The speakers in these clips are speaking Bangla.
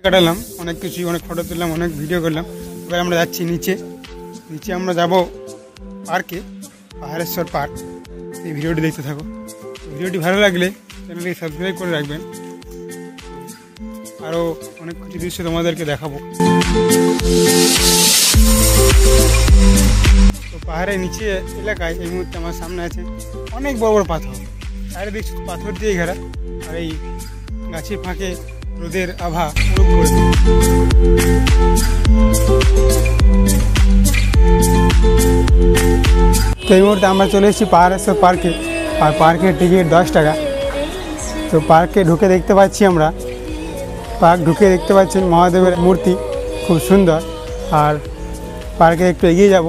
কাটালাম, অনেক কিছু, অনেক ফটো তুললাম, অনেক ভিডিও করলাম। এবার আমরা যাচ্ছি নিচে। আমরা যাব পার্কে, পাহাড়েশ্বর পার্ক। এই ভিডিওটি দেখতে থাকো। ভিডিওটি ভালো লাগলে চ্যানেলটি সাবস্ক্রাইব করে রাখবেন। আরও অনেক কিছু দৃশ্য তোমাদেরকে দেখাবো। তো পাহাড়ের নিচে এলাকায় এই মুহূর্তে আমার সামনে আছে অনেক বড় বড় পাথর, চারিদিক পাথর দিয়ে ঘেরা। আর এই গাছের ফাঁকে রোদের আভা পুরো করে। তো এই মুহূর্তে আমরা চলে এসেছি পাহাড়েশ্বর পার্কে। আর পার্কের টিকিট 10 টাকা। তো পার্কে ঢুকে দেখতে পাচ্ছি আমরা, পার্ক ঢুকে দেখতে পাচ্ছেন মহাদেবের মূর্তি, খুব সুন্দর। আর পার্কে একটু এগিয়ে যাব।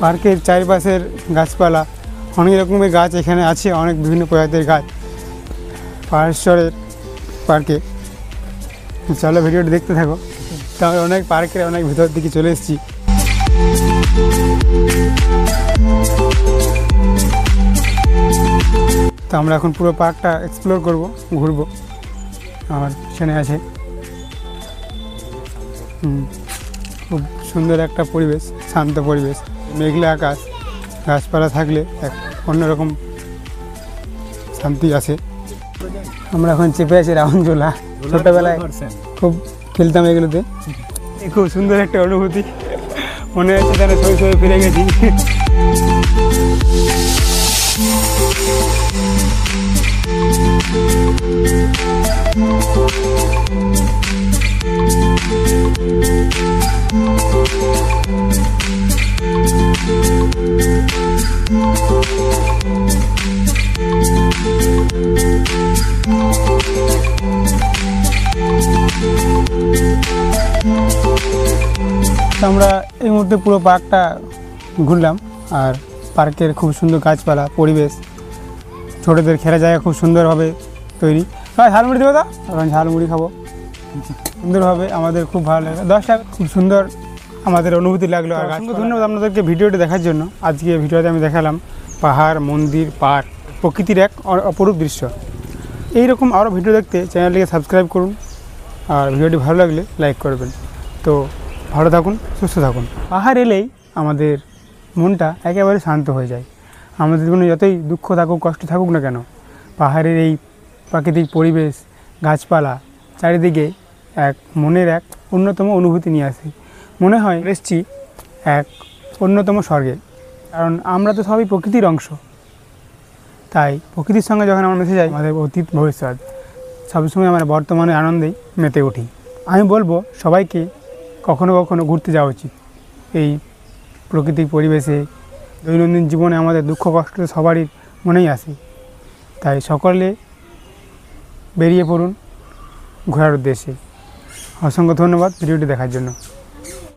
পার্কের চারিপাশের গাছপালা, অনেক রকমের গাছ এখানে আছে, অনেক বিভিন্ন প্রজাতির গাছ পাহাড়েশ্বরের পার্কে। চলো ভিডিওটি দেখতে থাকো। তো আমরা অনেক পার্কের অনেক ভিতর দিকে চলে এসেছি। তো আমরা এখন পুরো পার্কটা এক্সপ্লোর করব, ঘুরবো। আমার পিছনে আছে খুব সুন্দর একটা পরিবেশ, শান্ত পরিবেশ, মেঘলা আকাশ, গাছপালা থাকলে এক অন্যরকম শান্তি আছে। আমরা এখন চেপে আছি রাউন্ডঝোলা। ছোটোবেলায় খুব খেলতাম এগুলোতে, খুব সুন্দর একটা অনুভূতি, মনে হচ্ছে যেন শৈশবে ফিরে গেছি। আমরা এই মুহূর্তে পুরো পার্কটা ঘুরলাম। আর পার্কের খুব সুন্দর গাছপালা, পরিবেশ, ছোটোদের খেলা জায়গা খুব সুন্দরভাবে তৈরি। ঝালমুড়ি দেবো, এখন ঝালমুড়ি খাবো সুন্দরভাবে, আমাদের খুব ভালো লাগে। 10 টাকা, খুব সুন্দর আমাদের অনুভূতি লাগলো। আর ধন্যবাদ আপনাদেরকে ভিডিওটি দেখার জন্য। আজকে ভিডিওতে আমি দেখালাম পাহাড়, মন্দির, পার্ক, প্রকৃতির এক অপরূপ দৃশ্য। এইরকম আরও ভিডিও দেখতে চ্যানেলটিকে সাবস্ক্রাইব করুন। আর ভিডিওটি ভালো লাগলে লাইক করবেন। তো ভালো থাকুন, সুস্থ থাকুন। পাহাড় এলেই আমাদের মনটা একেবারে শান্ত হয়ে যায়। আমাদের জীবনে যতই দুঃখ থাকুক, কষ্ট থাকুক না কেন, পাহাড়ের এই প্রাকৃতিক পরিবেশ, গাছপালা চারিদিকে এক মনের এক অন্যতম অনুভূতি নিয়ে আসে। মনে হয় এসেছি এক অন্যতম স্বর্গে। কারণ আমরা তো সবই প্রকৃতির অংশ। তাই প্রকৃতির সঙ্গে যখন আমরা মিশে যাই, আমাদের অতীত ভবিষ্যৎ সবসময় আমরা বর্তমানে আনন্দেই মেতে উঠি। আমি বলবো সবাইকে কখনো কখনো ঘুরতে যাওয়া উচিত। এই প্রাকৃতিক পরিবেশে দৈনন্দিন জীবনে আমাদের দুঃখ কষ্ট সবারই মনেই আসে। তাই সকলে বেরিয়ে পড়ুন ঘোরার উদ্দেশ্যে। অসংখ্য ধন্যবাদ ভিডিওটি দেখার জন্য।